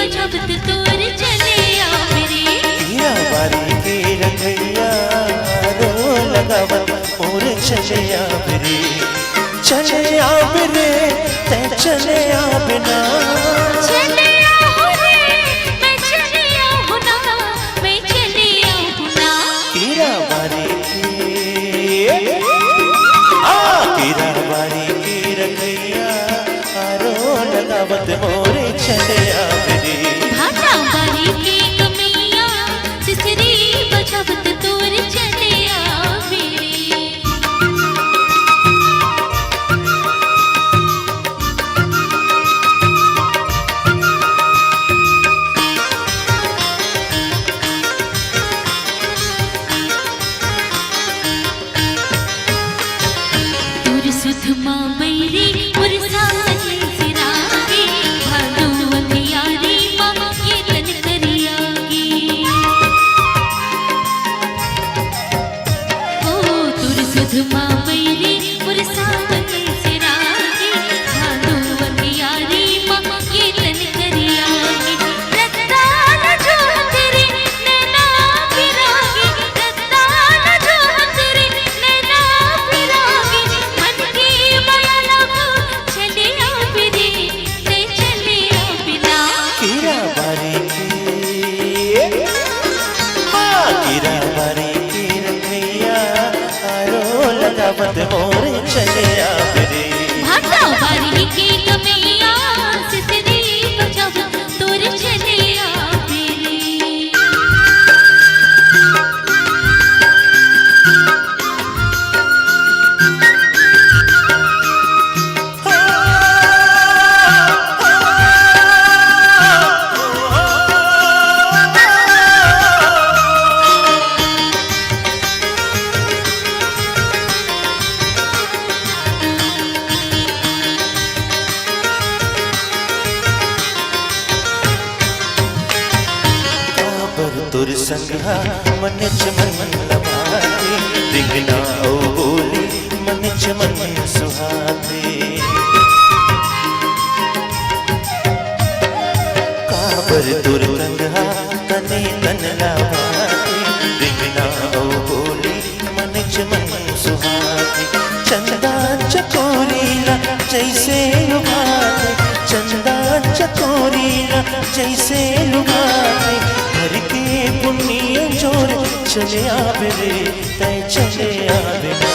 बजबत तोर चले आबरे हीरा बारी के रंगैया रो लगावत मोर चले आबरे चले आबरे ते चले आबना चले आओ रे मैं चले आऊँ ना मैं चले आऊँ ना हीरा बारी की रंगैया रो लगावत मोर चले आबरे भाटा बारी की कमिया सिसरी बजबत तोर चले आबरे सुधमा बैरी मुरसा सिरागी भादो अंधियारी माँ ये लन करियागी ओ तुर सुधमा बैरी मुरसा सिरागी भादो अंधियारी माँ ये लन करियागी रत्ता न जो तेरे नैना फिरागी रत्ता न जो तेरे नैना फिरागी लगावत मोर चले आबरे भाटा बारी की कमिया सिसरी बजबत तोर चले आबरे तुर संगा मन चमन लबाते दिखना ओ बोली मन चमन सुहाते काबर तुर संगा तने तन लबाते दिखना ओ बोली मन चमन सुहाते चंदा चकोरीला जैसे लुभाते चंदा चकोरीला जैसे लुभाते घर के पुण्य जोर चले आबरे तै चले आबना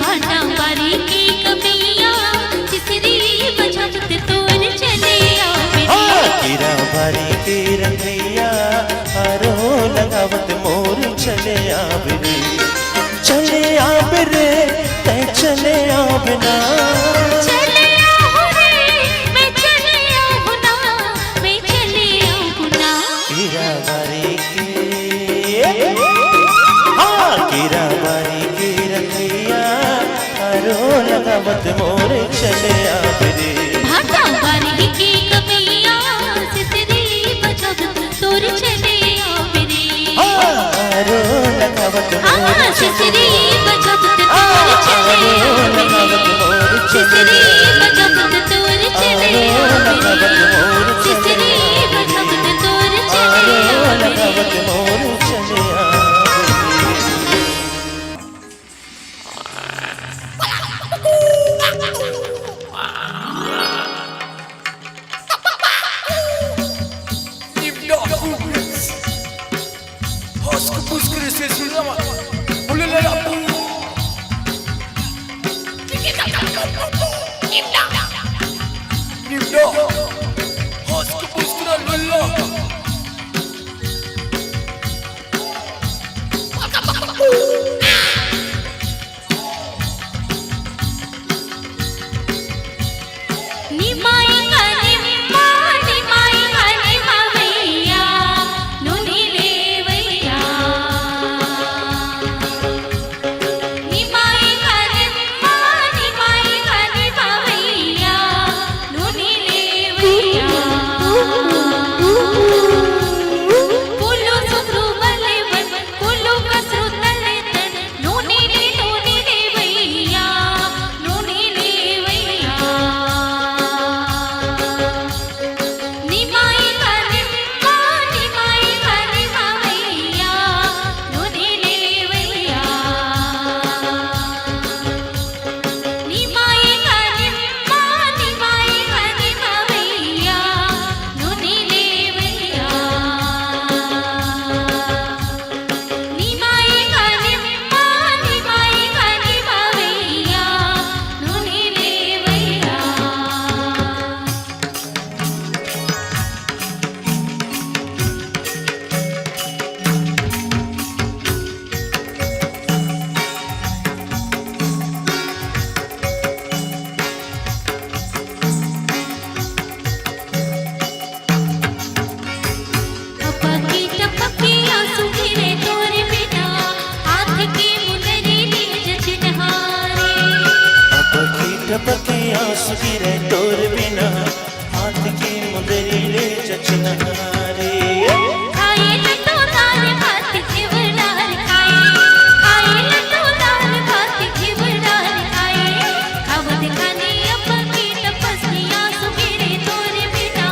भाटा बारी की कमिया सिसरी बजबत तोर चले आबरे हीरा बारी के रंगैया रो लगावत मोर चले आबरे तै चले आबना चले आओ रे मैं चले आऊँ ना मैं चले आऊँ ना हीरा बारी के रंगैया रो लगावत मोर चले आबरे भाटा बारी की कमिया सिसरी बजबत तोर चले आबरे रो लगावत सिसरी बजबत तोर चले आबरे सिसरी बजबत तोर चले आबरे सिसरी बजबत तोर चले आबरे मोर चले टपके आंसू गिरे तोर बिना हाथ की मुदरी ले चचना रे खाए लतो दाल भात खिवड़ार खाए खाए लतो दाल भात खिवड़ार खाए खावत खाने अब्बा की तपस्वी आंसू गिरे तोर बिना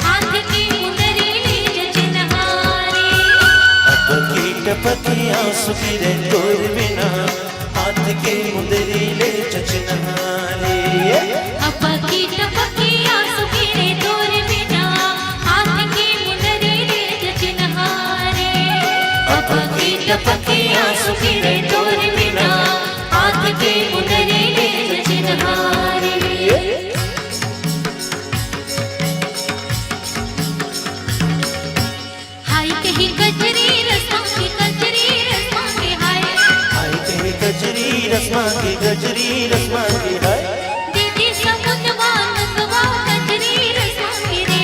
हाथ की मुदरी ले जचनहारे अब की टपके आंसू गिरे तोर बिना हाथ की मुदरी ले चचना रे अब्बा की टपकी आंसू गिरे तोर बिना हाथ की मुदरी ले जचनहारे अब्बा की टपकी आंसू गिरे तोर बिना हाथ की मुदरी ले जचनहारे हाय कहीं कजरी रस्मा की हाय हाय कहे गजरी रस्मा की हाय दीदी समुद्रवा नंगवा कजरी रस्मा की रे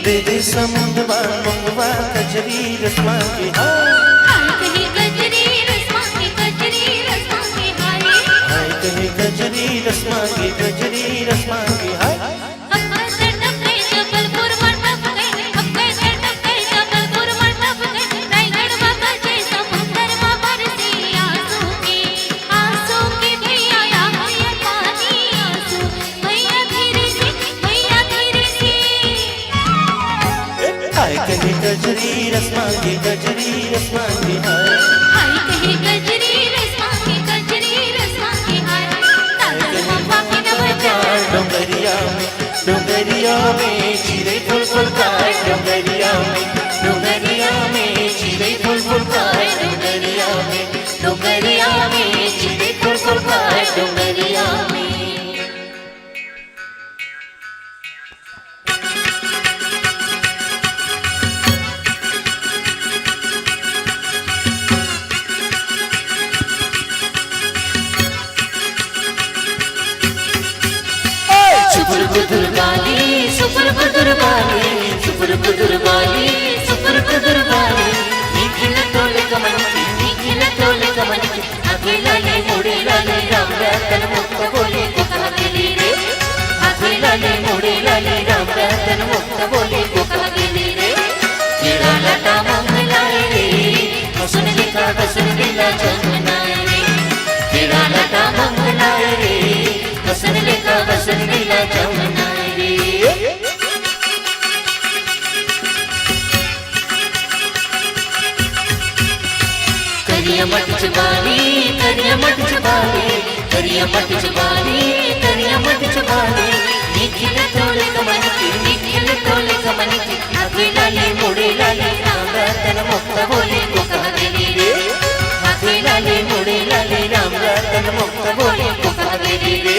दीदी समुद्रवा मंगवा गजरी रस्मा की हाय हाय कहीं गजरी रस्मा की हाय हाय कहे गजरी रस्मा की हाय अब्बा सड़क गए जबलपुर मंडप गए अब्बा सड़क गए जबलपुर मंडप गए रायगढ़ बाबा जय समुंदर में बरसे आंसू के भैया या भैया पानी आंसू भैया धीरे से हाय कहे गजरी रस्मा की हाय हाय कहीं गजरी रस्मा की हाय दादर बाबा की नवचार डोंगरिया में चिरे फूल फूल का डोंगरिया में चिरे फूल फूल का डोंगरिया में चिरे फूल फूल का डोंगरिया में सुपुर बुदुर बाली निखिल तोले कमनकी अकेला ले मोड़े लाले राम रतन मुक्त बोले को कहली रे अकेला ले मोड़े लाले राम रतन मुक्त बोले को कहली रे तेरा लटा मंगलाए रे सुन लिखा सुन लीला जमुनाए रे तेरा लटा मंगलाए रे सुन लिखा सुन लीला जमुनाए रे करिया मट चबाली निखिल तोले कमनकी अकेला ले मोड़े लाले राम रतन मुक्त बोले को कहली रे अकेला ले मोड़े लाले राम रतन मुक्त बोले को कहली रे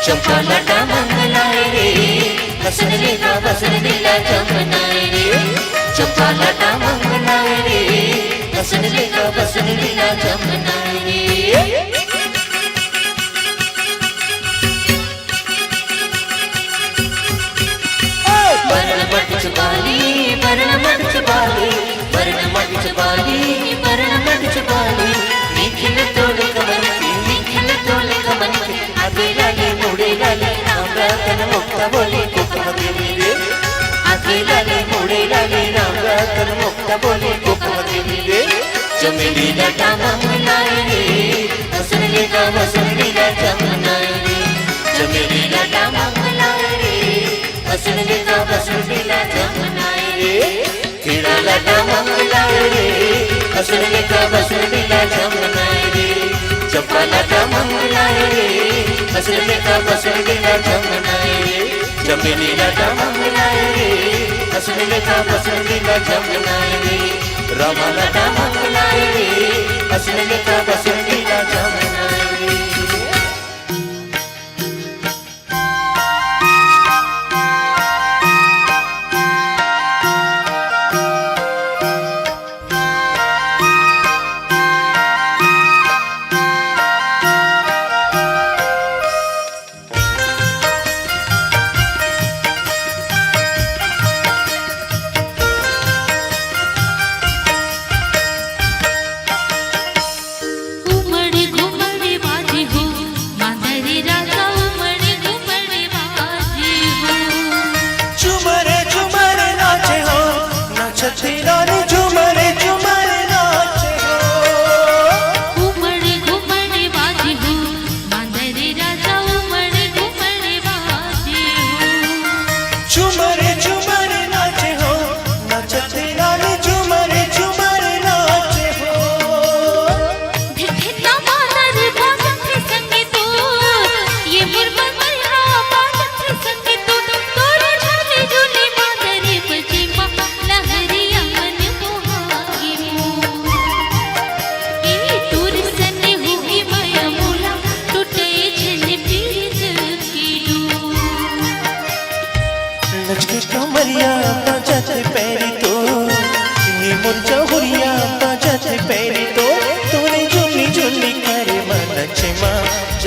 चंपा लटा मंगलाए रे बसन लीला जमुनाए रे चंपा लटा मंगलाए रे बसन लीला जमुनाए रे वरण मट चबाली निखिल तोले कमनकी अकेला ले मोड़े लाले राम रतन मुक्त बोले को कहली रे अकेला ले मोड़े लाले राम रतन मुक्त बोले को कहली रे चमेली लटा मंगलाए रे बसन लीला जमुनाए रे चमेली लटा मंगलाए रे बसन लीला जमुनाए रे तेरा लटा मंगलाए रे बसन लीला जमुनाए रे चंपा लटा मंगलाए रे बसन लीला जमुनाए रे चमेली लटा मंगलाए रे बसन लीला जमुनाए रे राम लटा मंगलाए रे बसन लीला जमुनाए रे उमड़ घुमड़ बाजे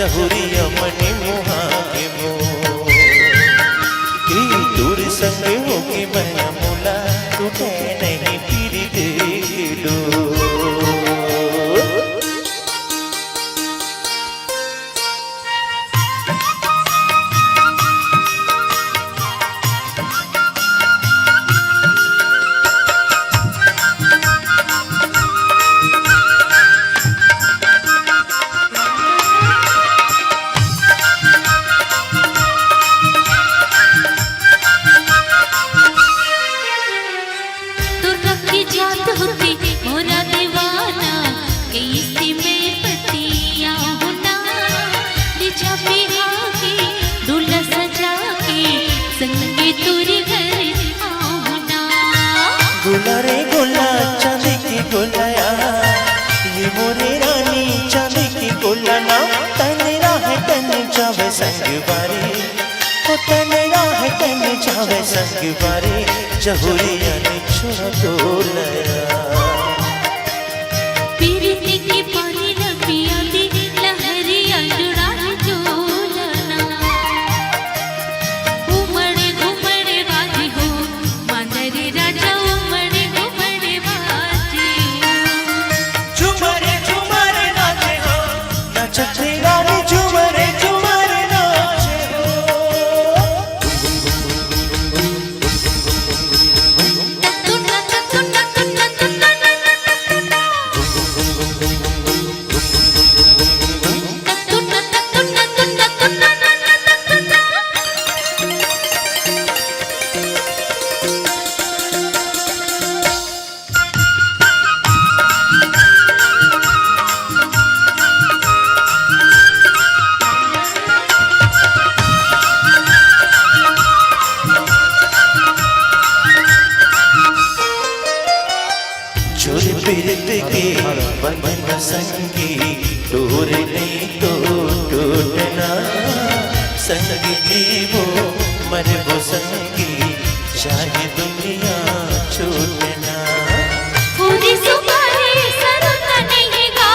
जहुरिया मनी मुहा के मो दूर संग होगी मैं मोला टूटे नहीं पीरी दे लो गोला रे गोला चांदी की गोलाया ये मोरे रानी चांदी की गोला ना तनेरा है तन जावे संग बारी ओ तनेरा है तन जावे संग बारी जहुरिया ने छोड़ा गोलाया पीरती की पानी लपिया दी लहरिया जुड़ा जोलना उमड़े घुमड़े बाजी हो मांदरी राजा उमड़े घुमड़े बाजी झुमरे झुमरे नाचे हो नाचते रानी झुमरे झुमरे नाचे चोरी पीरत के बंधन संगी डोर नहीं तो टूटना संगी जीवो मर वो संगी चाहे दुनिया छूटना पूरी सुपारी सरों का नहीं गा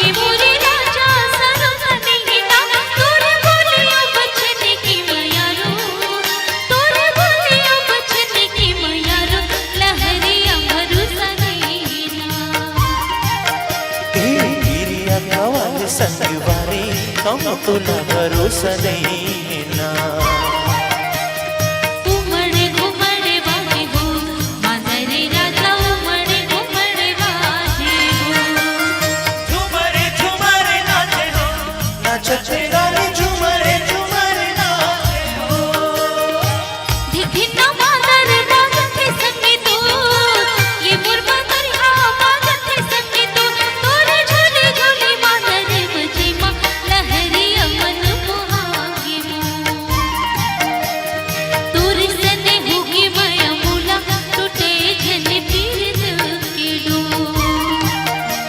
ये मोरे राजा सरों का नहीं गा तोरे बोलिया बचने की मयारो तोरे बोलिया बचने की मयारो लहरिया भरोसा नहीं ना गिरिया कवाल संग वारी हम तुला भरोसा नहीं ना उमड़े घुमड़े बाजी हो मांदरी राजा उमड़े घुमड़े बाजी हो झुमरे झुमरे नाचे हो नाचते रानी झुमरे झुमरे नाचे हो धिना मांदर बाजते संगे तो ये मुर्गा दरिया बाजते संगे तो तोरे झोली झोली मांदर बजे मां लहरी अमन मोहागी तोरे सने होगी माया मूला टूटे जने पीर के डो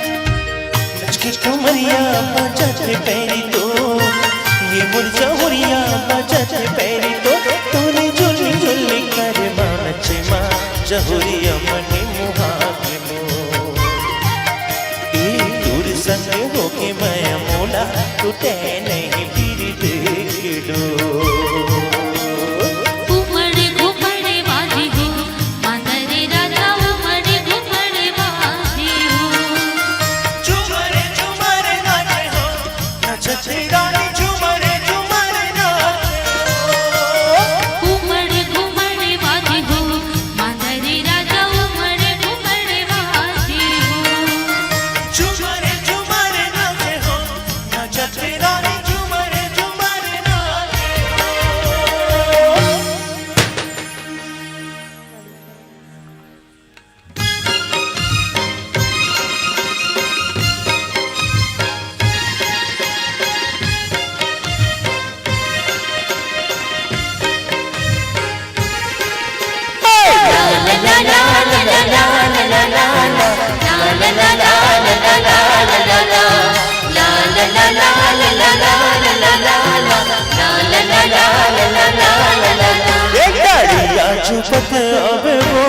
लचके कमरिया बजाते पैरी तो ये मुरझा हुरिया बजाते पैरी तो तूने झुल्ली झुल्ली कर नाचे माँ जहुरिया मनी मुहा के मो दूर संग होके मैं मोला टूटे नहीं पीरी देख लो उमड़े घुमड़े बाजी हो मांदरी राजा उमड़े घुमड़े बाजी हो झुमरे झुमरे नाचे हो नाचते रानी झुमरे झुमरे नाचे हो उमड़े घुमड़े बाजी हो मांदरी राजा उमड़े घुमड़े बाजी हो झुमरे झुमरे नाचे हो नाचते रानी झुमरे झुमरे नाचे हो झुपत आवे वो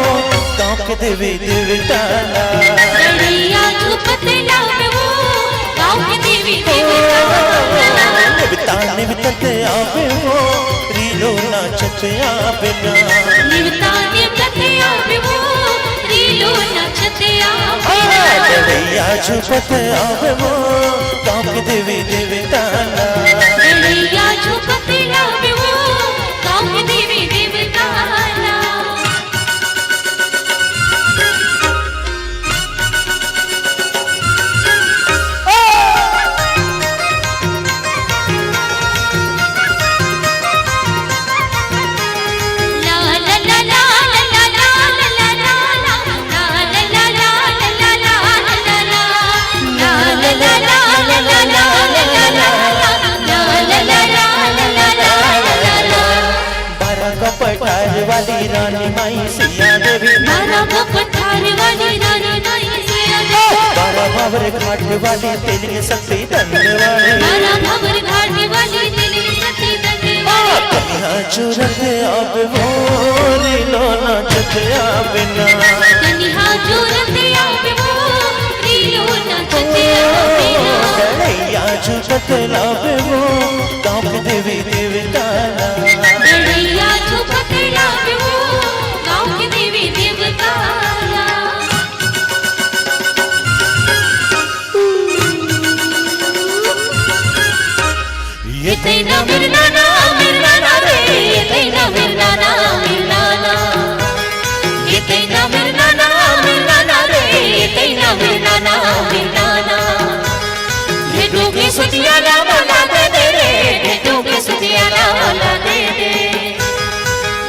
गाँव के देवी देवताना गड़िया झुपत लावे वो गाँव के देवी देवता निवतत आवे वो रीलो नाचत आवे ना निवता निवत आवे वो रीलो नाचत आवे ना डड़ैया झुकत आवे वो गाँव के देवी देवता ना डड़ैया झुकत आवे वो गाँव के देवी देवता ना पठार वाली रानी माई सिया देवी बारह पठार वाली रानी माई सिया देवी बारह भावर घाट वाली तेली सती दंड वाली बारह भावर घाट वाली तेली सती दंड वाली कन्या चूरत अब वो रीलो नाचत आवे ना कन्या चूरत आवे वो रीलो नाचत आवे ना डड़ैया झुकत लावे वो गाँव के देवी देवता ना डड़ैया झुकत लावे वो गाँव के देवी देवता ना ये तेना मिलना रे ये तेना मिलना ये तेना मिलना रे ये तेना मिलना ये डूबी सुतिया ना बोला दे रे ये डूबी सुतिया ना बोला दे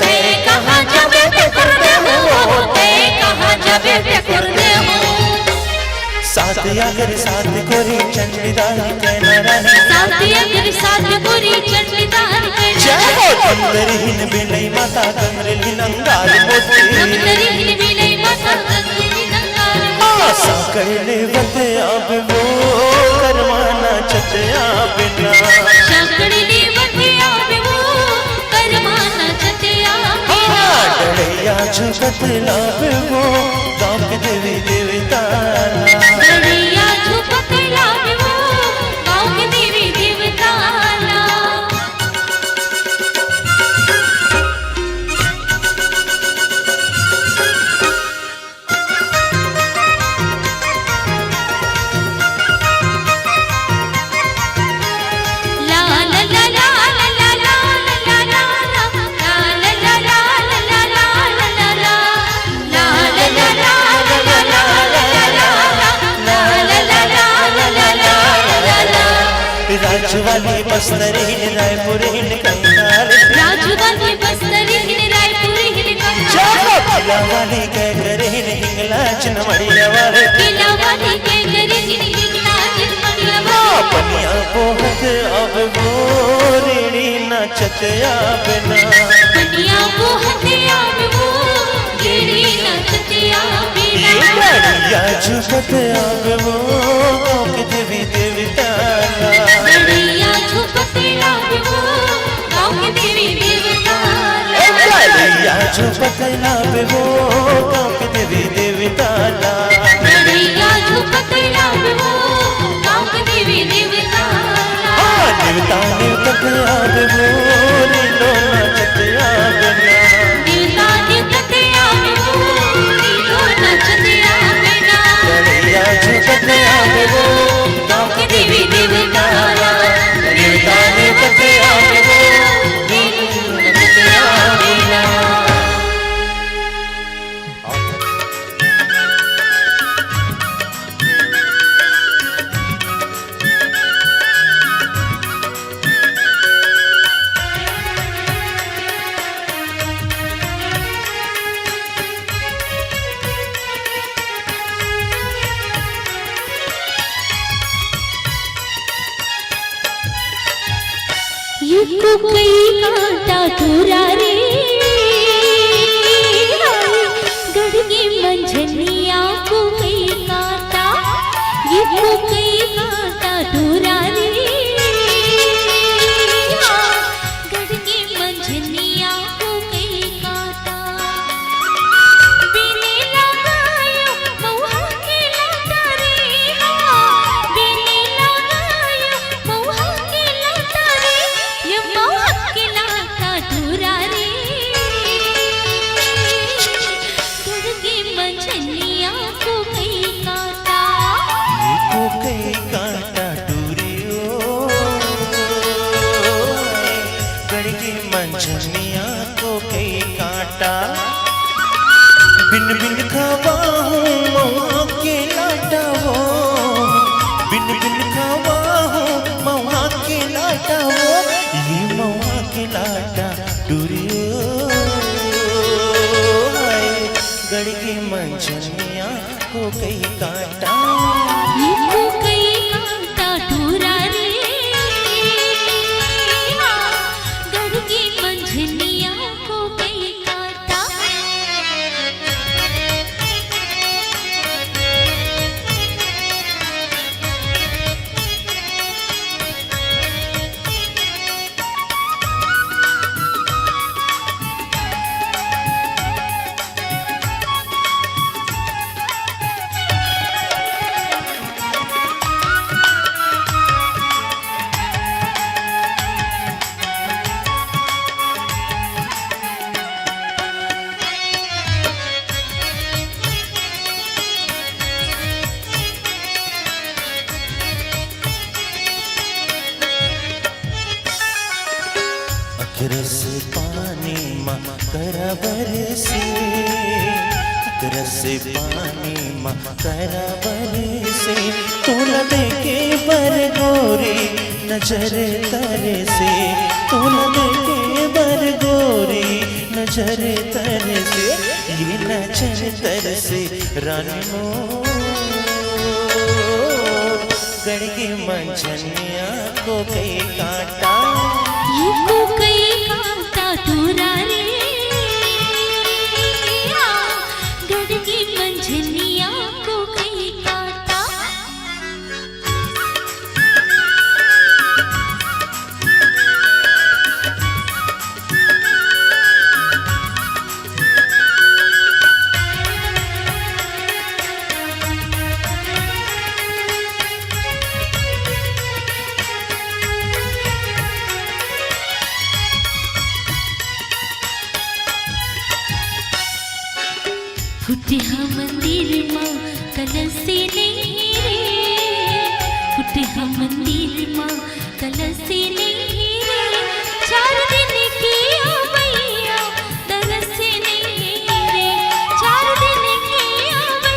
तेरे कहाँ जावे ते करदे हो तेरे कहाँ जावे ते करदे हो साथ अगर साथ गोरी चंडीदार कहना रानी साथ अगर साथ गोरी चंडीदार जय हो कंदरहीन बिलई माता कंदरहीन अंगार मोती कंदरहीन बिलई माता कंदरहीन अंगार आशा कर ले वते अब वो करवाना चचया बिना शाकड़ी ले वते अब वो करवाना चचया बिना डड़ैया झुकत लावे वो गाँव के देवी देवता डड़ैया झुकत लावे वो गाँव के देवी देवता राजवाली बस्तरहीन रायपुरहीन कंगाल राजवाली बस्तरहीन रायपुरहीन कंगाल किला वाली कहकरहीन हिंगलाज नमड़िया वाले किला वाली कहकरहीन हिंगलाज नमड़िया वाले पनिया पोहत अब वो रीड़ी नाचत आवे ना पनिया पोहत अब वो रीड़ी नाचत आवे ना डड़ैया झुकत आवे वो गाँव के देवी देवता डड़ैया झुकत आवे वो गाँव के देवी देवता डड़ैया झुकत लावे वो गाँव के देवी देवता डड़ैया झुकत आवे वो गाँव के देवी देवता देवता निवतत आवे वो रीलो नाचत आवे ना देवता निवतत आवे वो रीलो नाचत आवे ना डड़ैया झुकत आवे वो गाँव के देवी देवता देवता निवतत आवे वो रीलो नाचत आवे ना ये तो कई कांटा तुरा रे गढ़गी मंझनिया को कई कांटा ये तो कई कांटा तुरा रे गढ़गी मंझनिया को कई कांटा बिने लगायो मौहा के लाटा रे बिने लगायो मौहा के लाटा रे अकेला था दूरा रे गड़गी मंझनिया को कई काटा को कई काटा टूरियो गड़गी मंझनिया को कई काटा बिन बिन खावा हूँ मऊआ के लाटा वो बिन बिन खावा हूँ मऊआ के लाटा वो ये मऊआ के लाटा टूरियो गड़गी मंझनिया को कई काटा ये को कई काटा दूरा रे गड़गी मंझनिया को कई काटा रस पानी माँ करा बरसे रस पानी माँ करा बरसे तोला देखे बर गोरी नजर तरे से तोला देखे बर गोरी नजर तरे से ये नजर तर से रानी मोर गड़गी मंझनिया को कई काटा ये को कई काटा दूरा रे गड़गी मंझनिया को कई काटा फुटे हाँ मंदिर माँ कलसी नहीं रे फुटे हाँ मंदिर माँ कलसी नहीं रे 4 दिन की मैया तरस नहीं रे 4 दिन की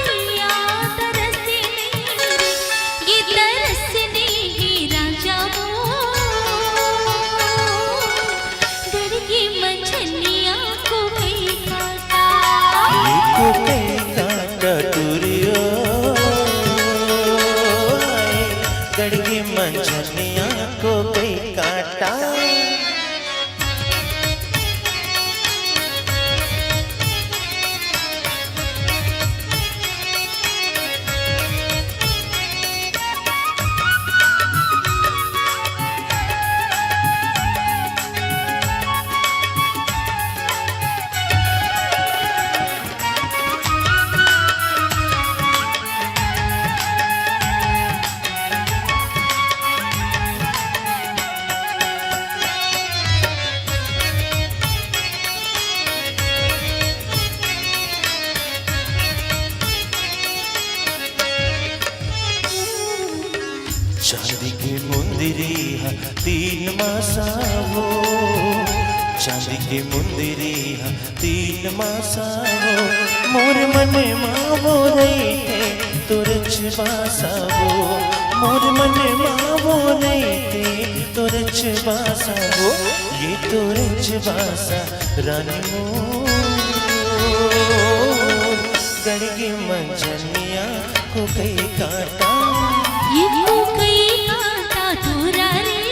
मैया तरस नहीं रे ये तरस नहीं राजा गड़गी मंझनिया को कई काटा को कई काटा टूरियो गड़गी मंझनिया को कई काटा चांदी की मुंदिरी 3 मासावो चांदी की मुंदिरी 3 मासावो मोर मने मावो रही है तुरच बासावो मोर मने मावो रही है तुरच बासावो ये तुरच बासा रानी मोर गड़गी मंझनिया को कई काटा ये को कई काटा दूरा रे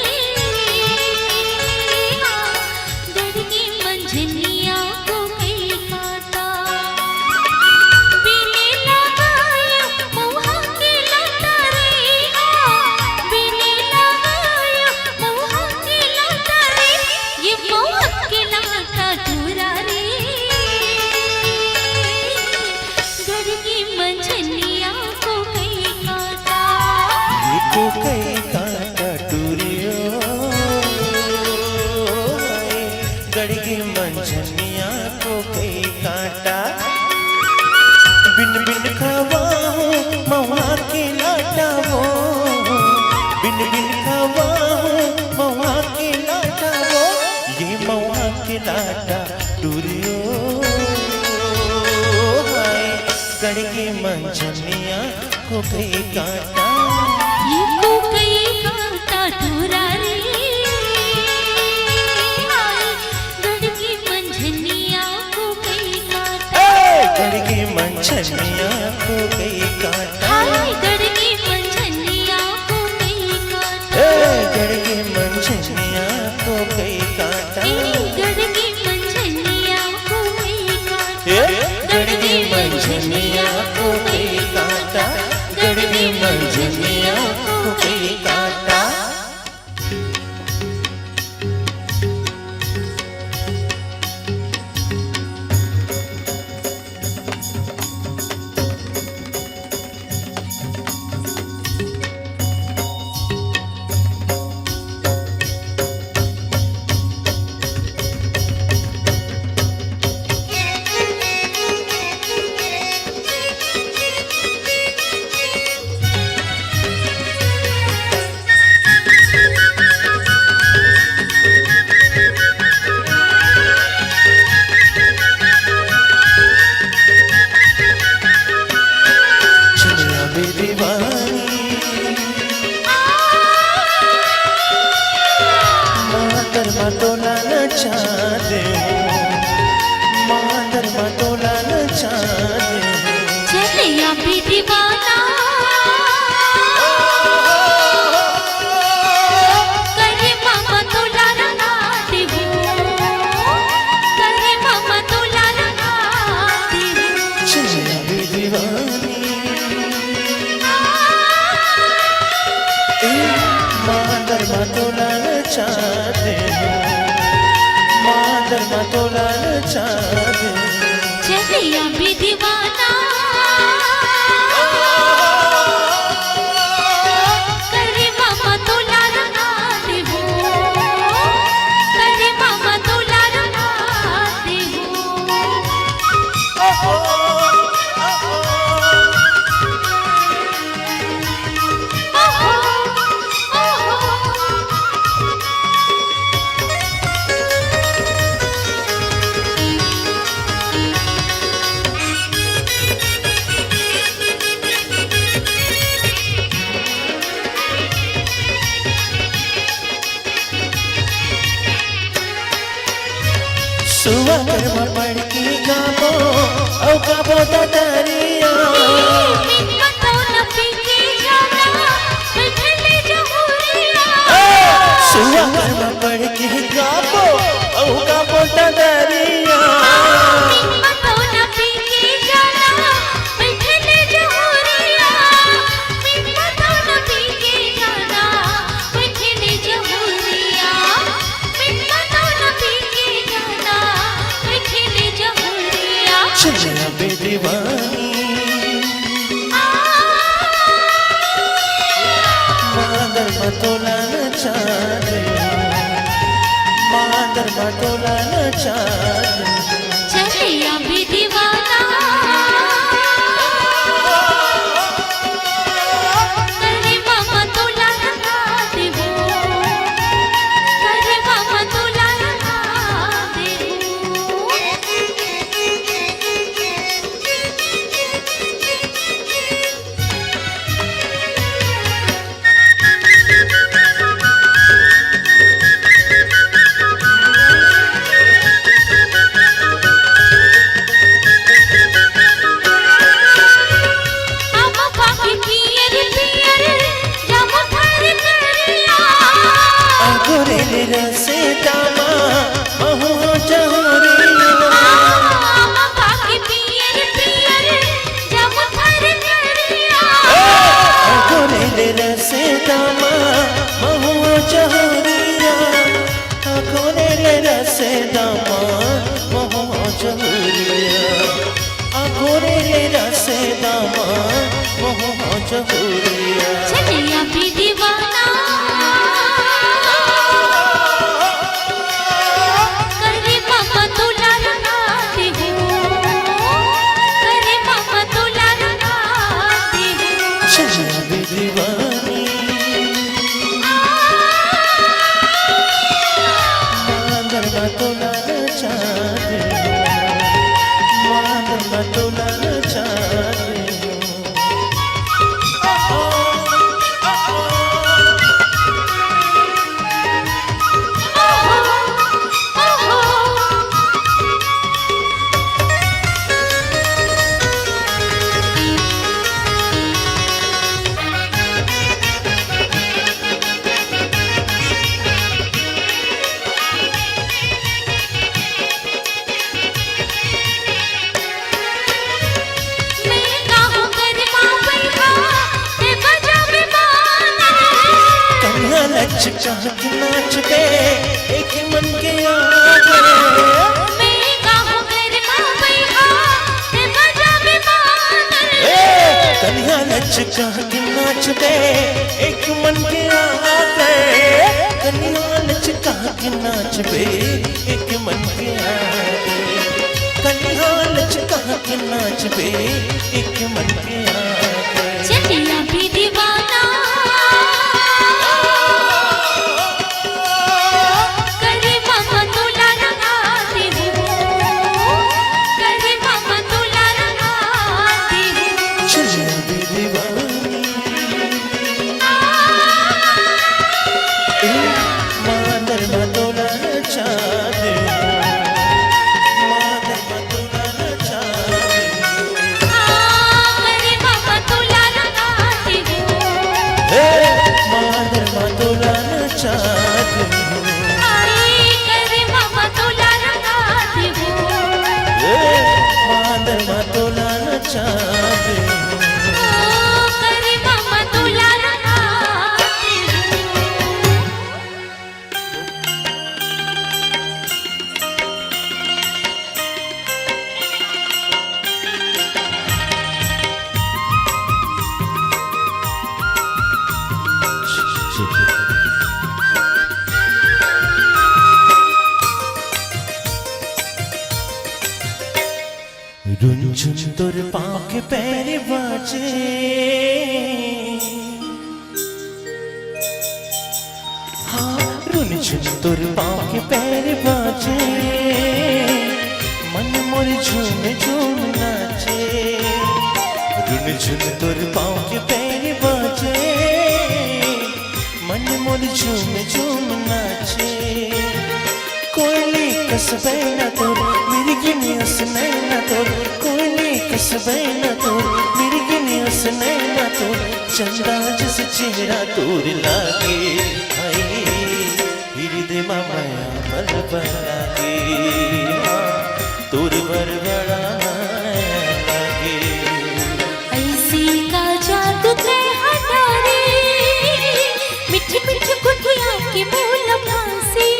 गड़गी मंझनिया को कई काटा बिने लगाया मुहा के लाटा रे बिने लगाया मुहा के लाटा रे ये मुहा के लाटा दूरा रे गड़गी मंझनिया को कई काटा को कई काटा टूरियो गड़गी मंझनिया को कई काटा बिन बिन खवा हो मवा के लाटा वो बिन बिन खवा हो मवा के लाटा वो ये मवा के लाटा टूरियो हाय गड़गी मंझनिया को कई काटा ये को कई काटा टूरा रे गड़गी मंझनिया को कई काटा गड़गी मंझनिया को कई काटा गड़गी मंझनिया को कई काटा गड़गी मंझनिया को कई काटा गड़गी मंझनिया को कई काटा गड़गी मंझनिया को कई काटा गड़गी मंझनिया को कई काटा तोला न चाहते हो मादर मा तोला न चाहते हो चलिया भी दीवाना करे मामा तोला लगाते हो करे मामा तोला लगाते हो चलिया भी दीवानी मादर मा तोला न चाहते हो मादर मा तोला न चाहते हो चलिया भी दीवाना करे मामा तोला लगाते हो करे मामा तोला लगाते हो सुवा कर्म पड़ की गाबो औ गाबो दरिया मिन्नतो न पीके जाना बैठले जहुरिया सुवा कर्म पड़ की गाबो औ गाबो दरिया मिन्नतो न पीके जाना बैठले जहुरिया मिन्नतो न पीके जाना बैठले जहुरिया मिन्नतो न पीके जाना बैठले जहुरिया चलिया बे दीवानी मादर मा तोला न चाहते हो मादर मा तोला न चाहते हो चलिया भी दीवाना करे मामा तोला लगाते हो करे मामा तोला लगाते हम बाकी पियर पियर जब फर करिया अगोरे रसे दामा महु जहुरिया हम बाकी पियर पियर जब फर करिया अगोरे रसे दामा महु जहुरिया अगोरे रसे दामा महु जहुरिया अगोरे रसे दामा महु जहुरिया चलिया भी दीवाना करे मातोला चाँद मादर मातोला चाँद लचका के नाच पे एक मन के आगे मैं गाऊं गरमा बैठा ते बजा बेमानर कन्या लचका के नाच पे एक मन के आगे कन्या लचका के नाच पे एक मन के आगे कन्या लचका के नाच पे एक मन के आगे चलिया भी दीवाना रुंझुन तोर पाँव के पैर बाजे हाँ रुंझुन तोर पाँव के पैर बाजे मन मोर झूम झूम नाचे रुंझुन तोर पाँव के पैर बाजे मन मोर झूम झूम नाचे कोयली कसबे न तोर मेरी गिनियस नैना तोर कोयली कसबे न तोर मेरी गिनियस नैना तोर चंदा जिस चेहरा तोर लागे हाय हृदय माया बल लागे तोर बड़ा लागे ऐसी का जादू थे हटारे मिठी मिठी कुटिया के बोल फांसी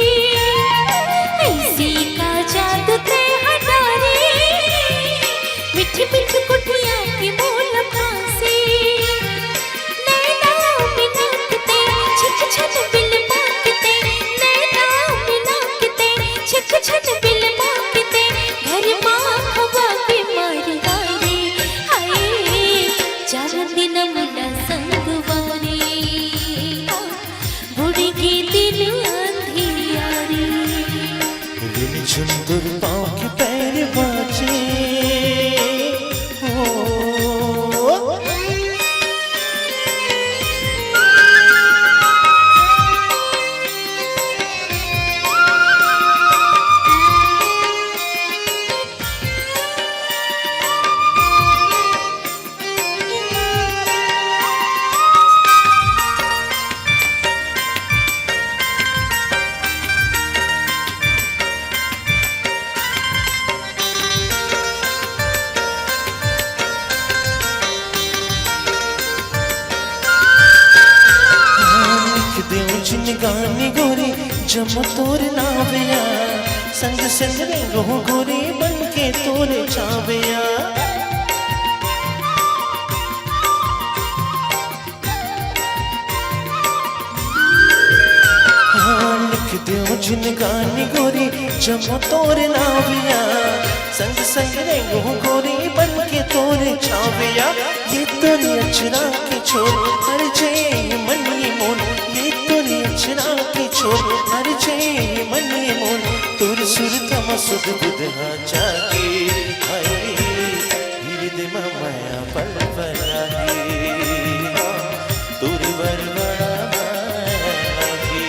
ऐसी का जादू थे हटारे मिठी मिठी कुटिया के बोल फांसी नैना मिलाते छिक छन बिल मांगते नैना मिलाते छिक छन बिल मांगते घर मां हवा के मारी गारे हाय चार दिन मुला संगवारी बुढ़ी की दिल अंधियारी झुंदुर पाँव के पैर बाजे गानी गोरी जम तोर नाविया संग संग रेंगो गोरी बन के तोरे चाविया हाँ लिख दो जिन गानी गोरी जम तोर नाविया संग संग रेंगो गोरी बन के तोरे चाविया ये तोरी अचरा के छोर हर जे मन ये मोन ये तोरी अचरा के छोर हर जे मन ये मोन तोर सुरतम सुध बुधा चाके हाय हृदय माया पल पलाही तोर बरबड़ा लागे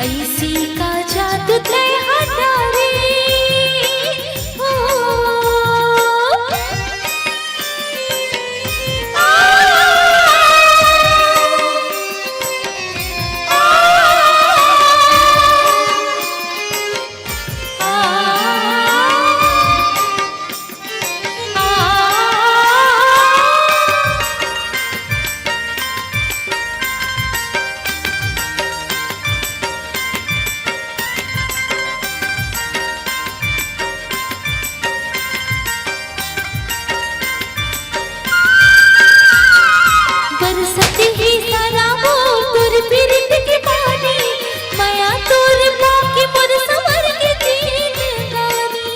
ऐसी का जादू ते हटारे हो बरसती ही सराबो तुर पिरित के पानी माया तुर बाकी पर सवर के दिन गानी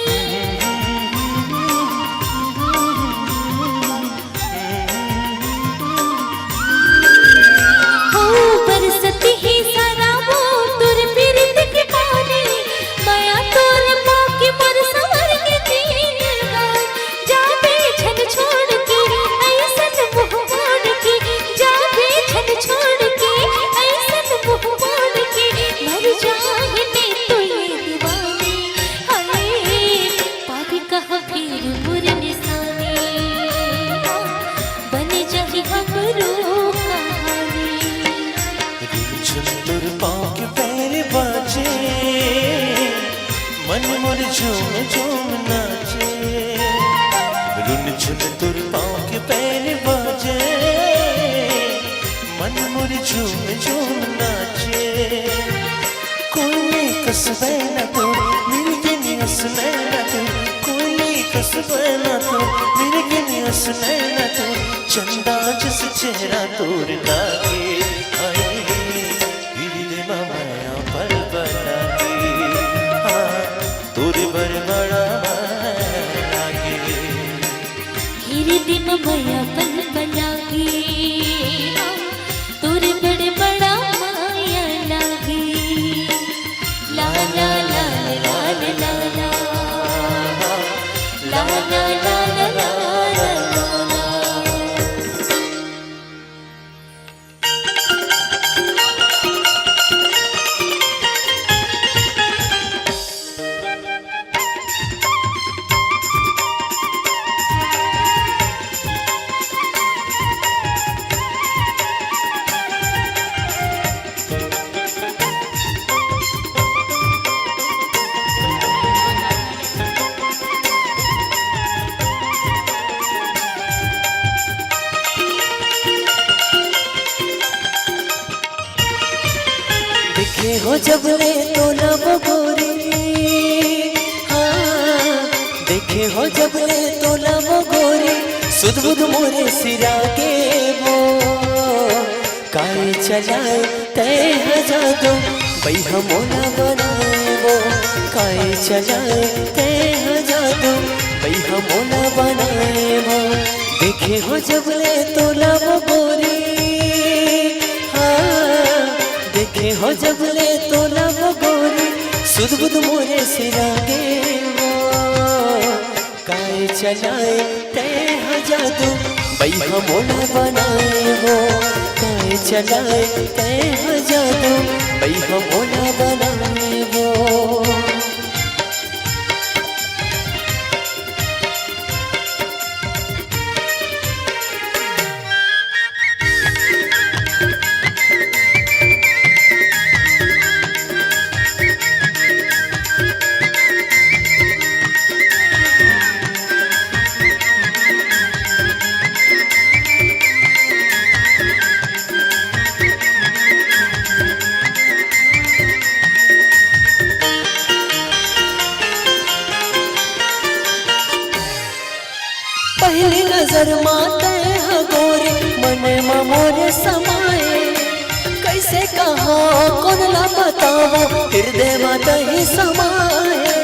हो बरसती ही सराबो तुर पिरित के पानी माया तुर बाकी पर सवर के दिन गानी जाबे छन छोड़ के ऐसन मुँह मोड़ के जाबे छन छोड़ के ऐसन मुँह मोड़ के मर जाने तो ये दीवाने हाय पापी कहा फिर बुरे निशाने बन जाही हमरो कहानी झुंझुर पाँव के पैर बाजे मन मोर झूम झूम नाचे रुन झुन तुर पाँव के पैर बाजे मन मोर झूम झूम नाचे कोई कसबे न तो मिलके नहीं हंसने न तो कोई कसबे न तो मिलके नहीं हंसने न तो चंदा जिस चेहरा तोर लागे हाय हृदय माया पल पलागे हाँ तोर बरबड़ा लागे हृदय में माया पल पलागे तोर बड़ बड़ा माया लागे ला ला ला ला ला ला ला ला ला ला ला देखे हो जब ले तो लब गोरी हाँ देखे हो जब ले तो लब गोरी सुध बुध मोरे सिरा के वो काहे चलाए तय हजा दो बई हमोना बनाए वो काहे चलाए तय हजा दो बई हमोना बनाए वो देखे हो जब ले तो लब गोरी हाँ देखे हो जब ले तो लब गोरी सुध बुध मोरे सिरागे वो काहे चलाए तय हजा दो बई हमोना बनाए वो काहे चलाए तय हजा दो बई हमोना बनाए वो पहली नजर माते ह गोरे मन में मोरे समाए कैसे कहा कौन ला बताओ हृदय माता ही समाए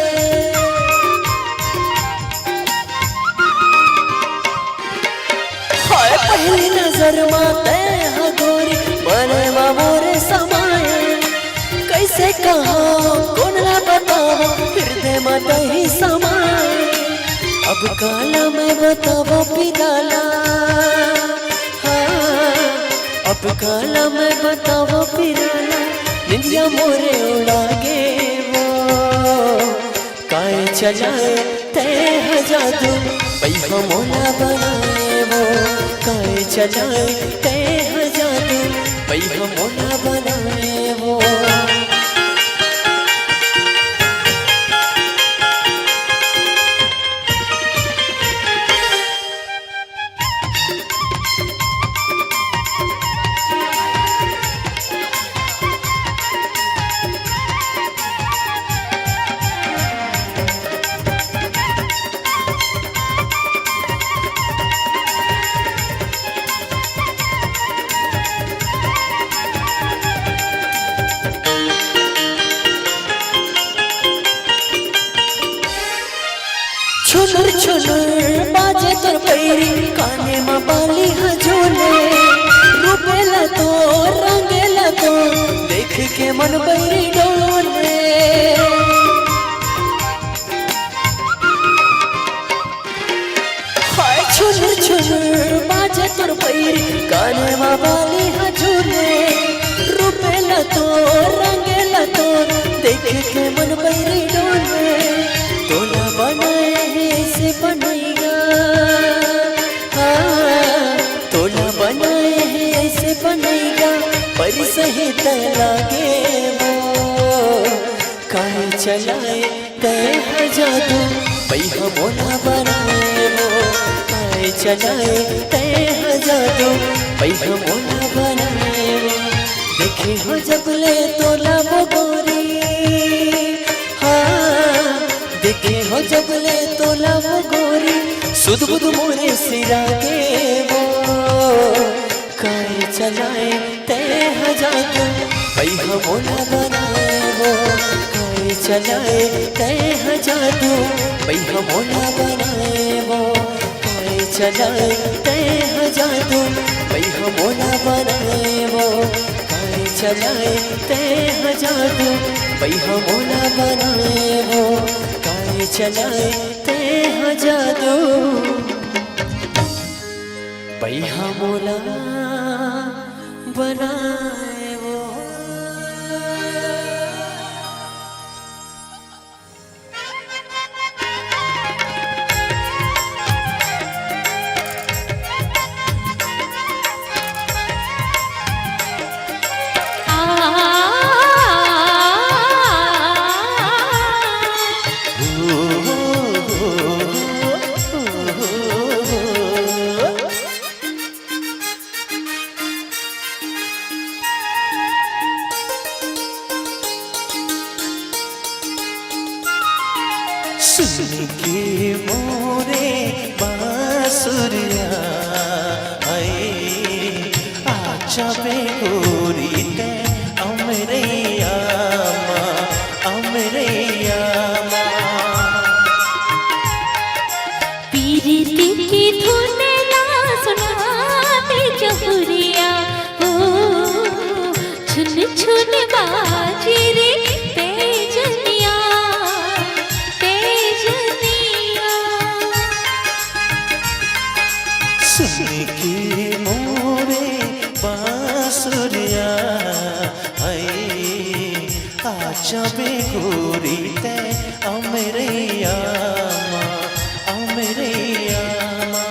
हाय पहली नजर माते ह गोरे मन में मोरे समाए कैसे कहा कौन ला बताओ काला मैं बतावा पिराला, हाँ अब काला मैं बतावा पिराला, निंदिया मोरे उड़ा गे वो काय चलाए तय जादू पैसा मोला बनाए वो काय चलाए तय जादू पैसा मोला बनाए वो। छुनुर छुनुर बाजे तोर पैरी काने में बाली हजोले, रूपेला तो रंगेला तो देख के मन बैरी डोले। हाय छुनुर छुनुर बाजे तोर पैरी काने में बाली हजोले, रूपेला तो रंगेला तो देख के मन बैरी डोले। तोला बनाए से बनेगा, हाँ तोला बनाए है ऐसे बनेगा, पर सही लागे वो काहे चलाए तय जादू पैहा मोला बनाए वो काहे चलाए तय जादू पैहा मोला बनाए वो। देखे हो जब ले तोला वो गोरी, हाँ देखे हो जब ले तोला वो गोरी, सुध बुध मोरे सिरा गे वो काय चलाए तय जादू पैहा मोला बनाए वो काय चलाए तय जादू पैहा मोला बनाए वो काय चलाए तय जादू पैहा मोला बनाए वो काय चलाए तय जादू पैहा मोला बनाए वो काय चलाए तय जादू पैहा मोला बनाए वो। सुन के मोरे बांसुरिया आए आचा बेगोरी ते अमरैया माँ अमरैया माँ। पीरिति की धुन ना सुनाते जहुरिया हो, छुन छुन बाजी रे तेजनिया तेजनिया। सुन के मोरे बांसुरिया आए आचा बेगोरी ते अमरैया माँ अमरैया माँ।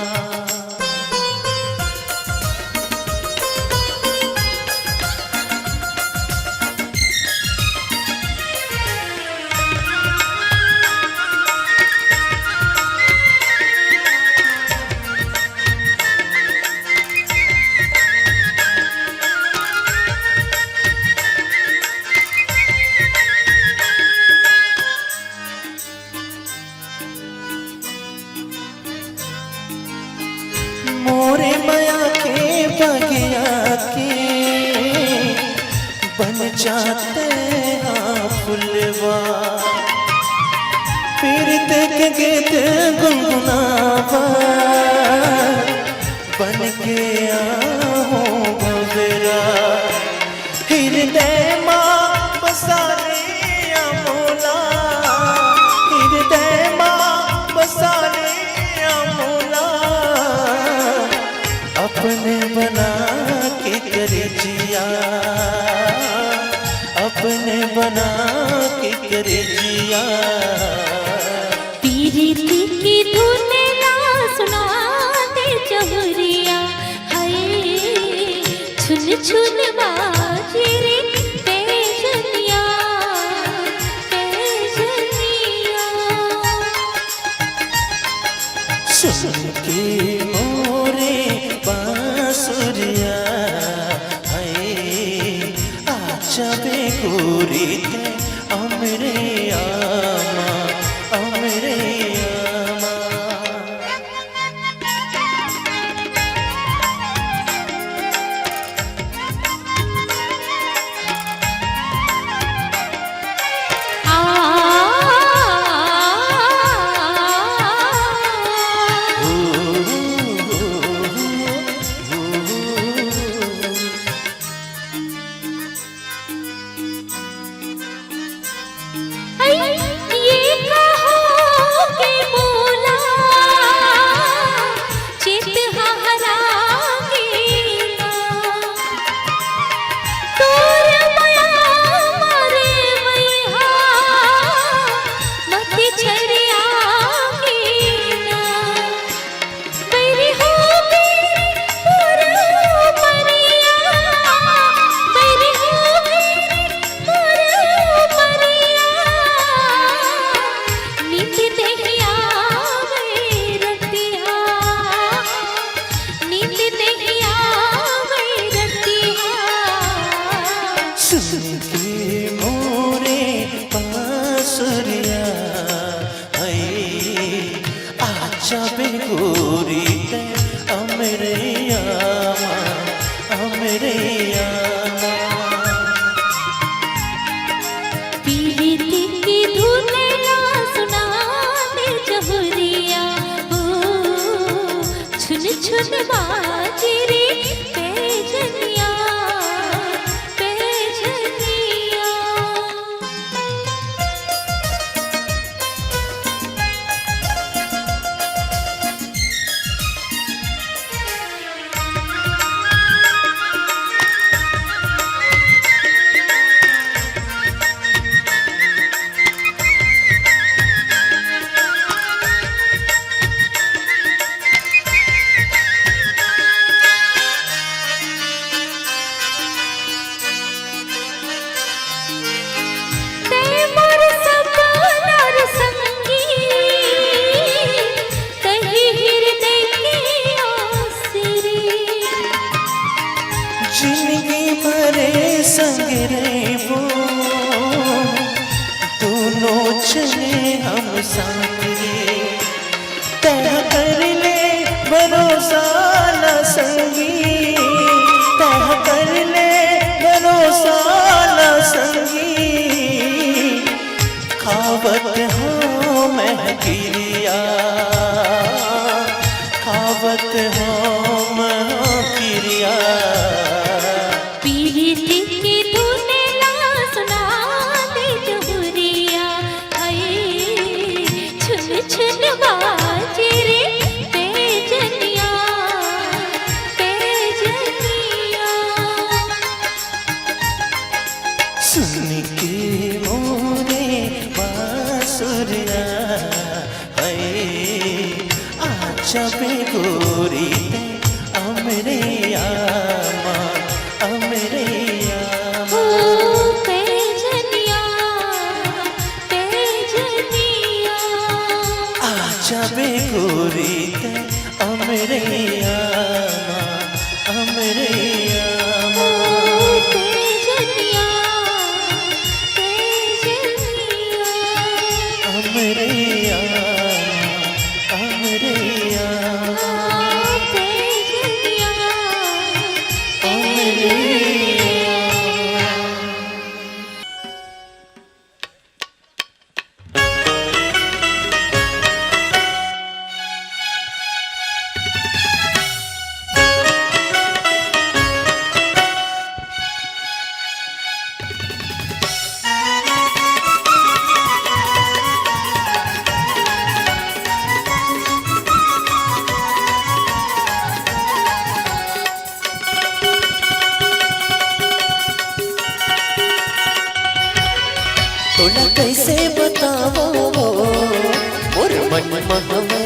मोरे माया के बगिया के बन जाते हैं फुलवा, फिर तक गीत गुनगुनावा बन के आहूं भंवरा। हृदय माँ बसा ले मोला, हृदय माँ बसा ले धुन ला सुना दे जहुरिया हाय छुन छुन बाजे रे पैजनिया पैजनिया सुन के मोरे बांसुरिया हाय आजा बे गोरी ते अमरे आमा अमरे आमा ये कहो के बोला चित हरा गेला तोर माया मारे मैहा मत छरिया गेला बैरी हो गई पूरा परिया बैरी हो गई पूरा परिया नीति देहिया वैरतिया नीति देहिया वैरतिया सुन के मोरे बांसुरिया हाय आजा बे गोरी ते अमरे आमा अमरे आमा पीरिति की धुन ला सुना दे जहुरिया ओ छुन छुन बाजे रे पैजनिया पैजनिया ते मोर सपनार संगी कहीं हृदय की आसरी जिंदगी भरे संग रे वो दोनों चले हम साथ रे तेरा कर ले भरोसा न संगी तेरा कर ले भरोसा न संगी खावत हो महकिरिया खावत हो महकिरिया पीरिति की धुन ला सुना दे जहुरिया हाय छुन छुन बाजे रे पैजनिया पैजनिया सुन के मोरे बांसुरिया हाय आजा बे गोरी ते अमरे आमा अमरे आमा ओ पैजनिया पैजनिया आजा बे गोरी ते अमरे आमा अमरे आमा ओ पैजनिया पैजनिया अमरे आमा अमरे आमा पैजनिया अमरे आमा तोला कैसे बतावो मोर मन महवे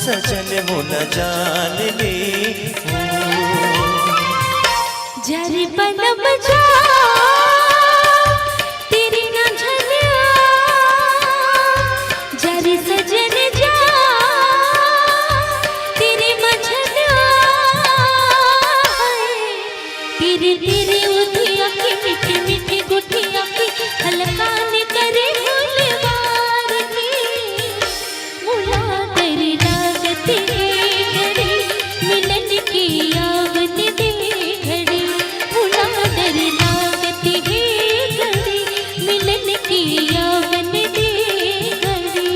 सजन मुना जान ले जरी बनम जा तेरी ना झलिया जरी सजन जा तेरी मझलिया तेरी तेरी उठिया की मीठी मीठी गुठिया की हलकान करे फूलवार की मुला तेरी लागत घड़ी मिलन की आवत दे घड़ी मुला तेरी लागत घड़ी मिलन की आवत दे घड़ी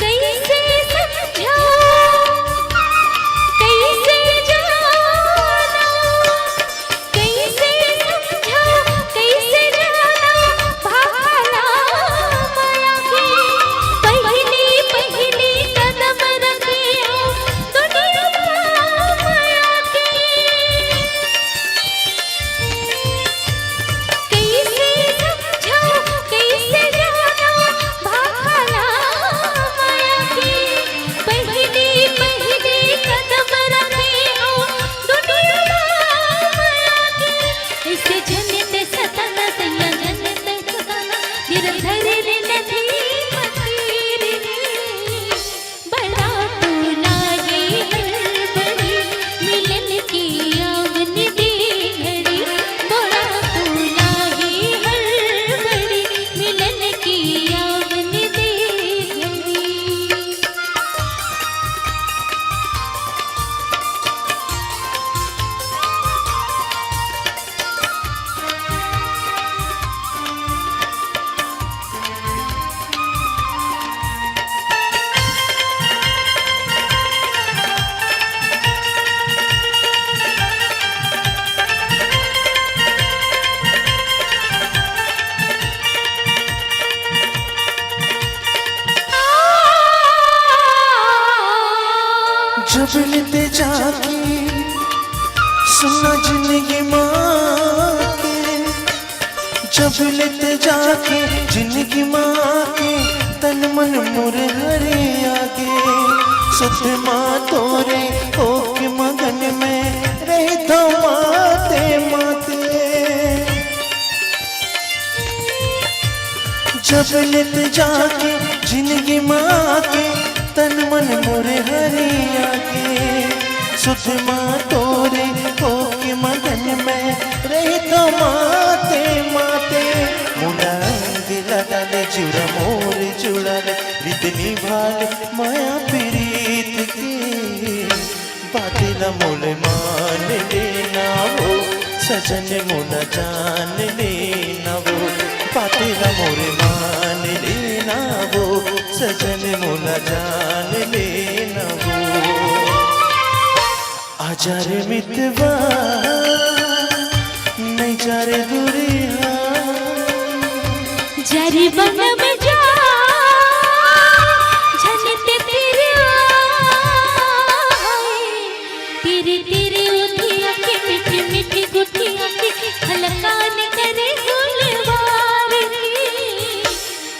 कैसे समझाऊं कैसे जाना कैसे समझाऊं कैसे जाना भाला माया की पहली पहली कदम रखी हूँ दुनिया माया की कैसे समझाऊं कैसे जाना भाला माया की पहली पहली कदम रखी हूँ दुनिया माया की ऐसे जन्नत सताना सैया जन्नत सताना दिल धरे नथी मतीरी बड़ा तू लागे हड़बड़ी मिलन की आवन दे घड़ी बड़ा तू लागे हड़बड़ी मिलन की आवन दे घड़ी जब लेते जाके सुना जिंदगी माँ के जब लेते जाके जिंदगी माँ के तन मन मुर हरे आगे सुध माँ तोरे हो के मगन में रही तो माते माते जब लेते जाके जिंदगी माँ के तन मन मोरे हरिया के सुध माँ तोरे हो के मगन में रही तो माते माते मुड़ा लगा जुड़ा मोर जुड़ा रितनी भाल माया प्रीत के बातें मोल मान लेना वो सजन मुना जान लेना वो बातें मोरे मान लेना वो सजन मुना जान लेना वो आजा रे मितवा नहीं जा रे दूरिया जरी बनम जा झलते तेरे तेरे तेरे उठिया की मीठी मीठी गुठिया की हलकान करे फूलवार की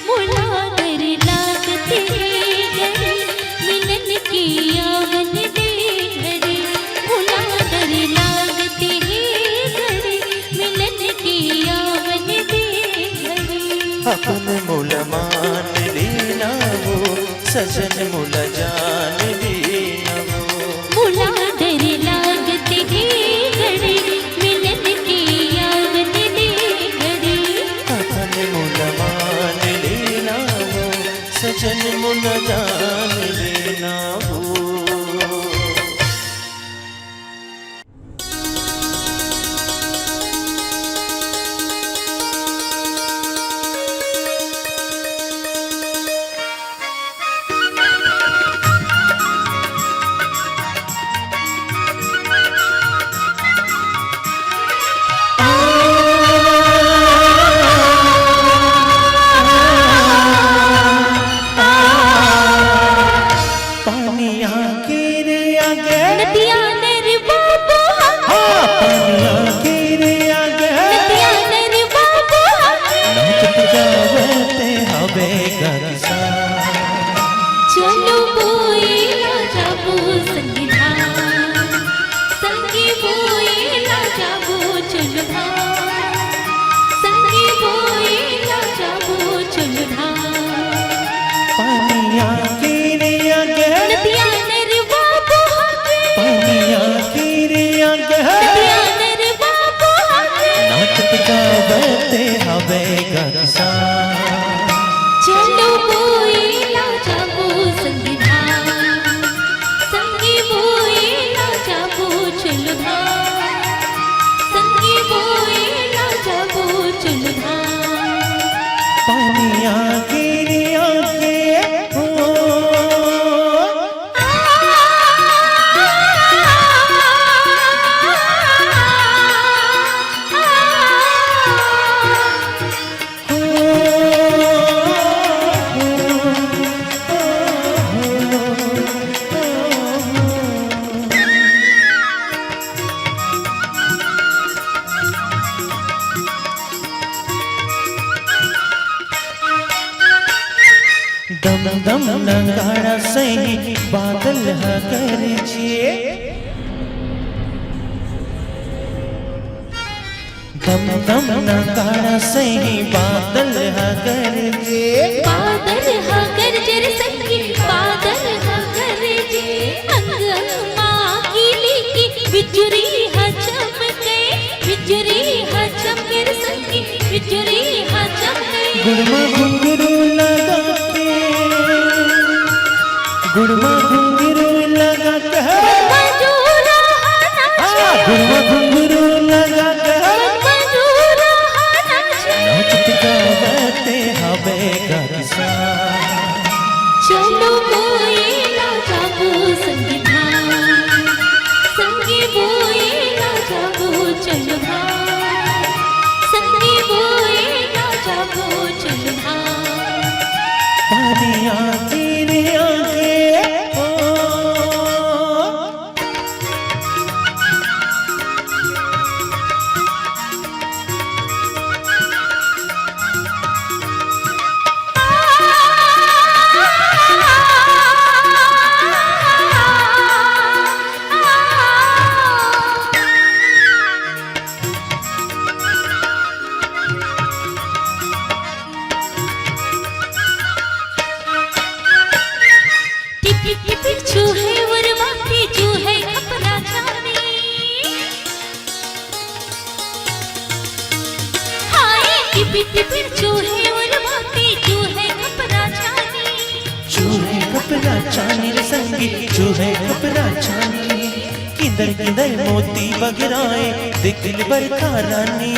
मुला तेरी लागत घड़ी मिलन की आवन दे घड़ी मुला तेरी लागत घड़ी मिलन की आवन दे घड़ी अपन मुल मान लेना वो सजन मुल जान लेना वो मुला तेरी लागत घड़ी मिलन की आवन दे घड़ी अपन मुल मान लेना वो सजन मुल जान लेना वो दम दम नगाड़ा सही बादल हा गरजे दम दम नगाड़ा सही बादल हा गरजे बादल हा गरजे रे संगी बादल हा गरजे अंग अंग माँ की लिखी बिजुरी हा चमके बिजुरी हा चमके रे संगी बिजुरी हा चमके गुड़मा घुंघरू लगा के गुड़मा घुंघरू लगा के मजूरा हा नाचे गुड़मा घुंघरू लगा के मजूरा हा नाचे नाचत गावते हवे का किसान चलो बोए ना जाबो संगी भाई संगी बोए ना जाबो चलो भाई संगी बोए ना जाबो चलो भाई पानी आके रे आके ओ टिपी टिपी चूहे उर्वाती चूहे अपना जाने हाय टिपी टिपी चूहे उर्वाती चूहे अपना जाने चूहे कपड़ा चानी रे संगी चूहे कपड़ा चानी किंदर किंदर मोती बगराए देख दिल बरखा रानी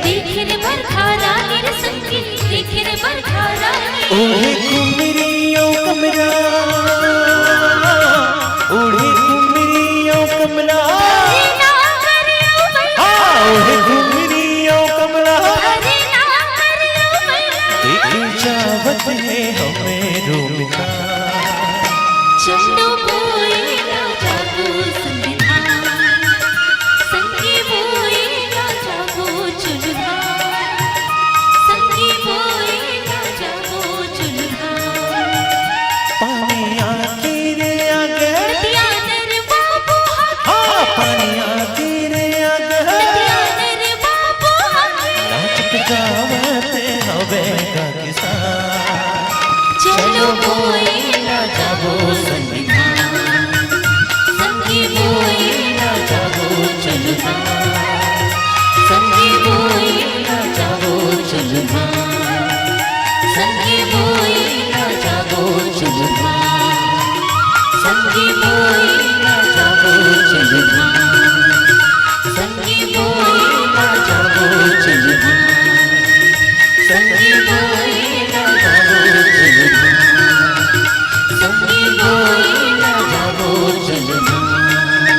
देखे रे बरखा रानी रे संगी देखे रे बरखा रानी ओढ़े कुमरियो कमरा ओढ़े कुमरियो कमरा अरे ना करियो भैया ओढ़े कुमरियो कमरा अरे ना करियो भैया देख जावत है हमें रोमिता चलो बोए ना जाबो संगी भाई संगी बोए ना जाबो चलो भाई संगी बोए ना जाबो चलो भाई पानी आके रे आगे नदिया नर बाबू हाँ पानी आके रे आगे नदिया नर बाबू नाचत गावते हवे का किसान चलो बोए ना जाबो संगी भाई संगी बोए ना जाबो चलो भाई संगी बोए ना जाबो चलो भाई संगी बोए ना जाबो चलो भाई संगी बोए ना जाबो चलो भाई संगी बोए ना जाबो चलो भाई संगी बोए ना जाबो चलो भाई संगी बोए ना जाबो चलो भाई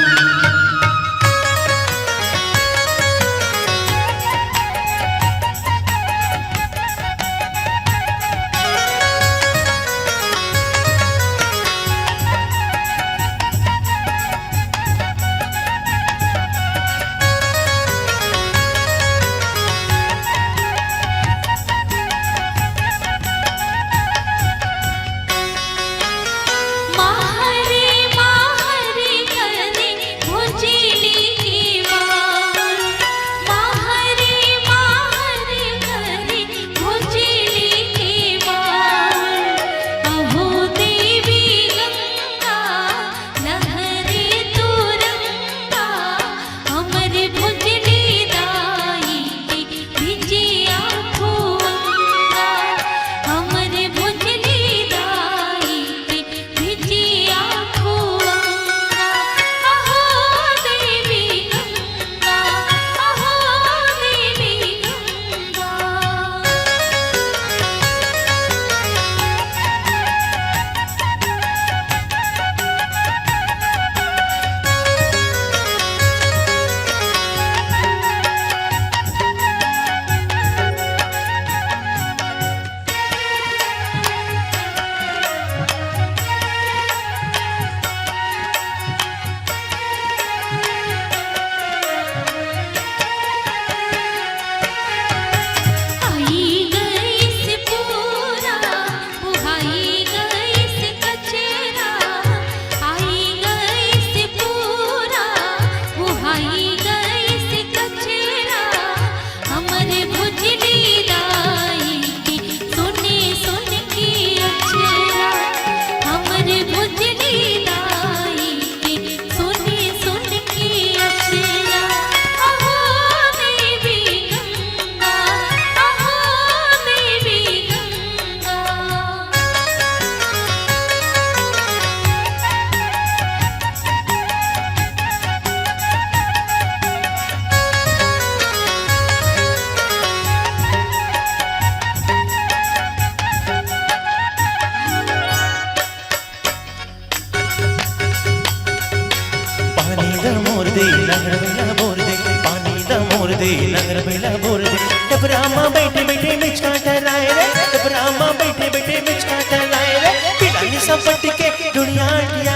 दे नगर बेला बोर दे टपरा माँ बैठे बैठे मिचका टहलाए रे टपरा माँ बैठे बैठे मिचका टहलाए रे पिटानी सब पट के दुनिया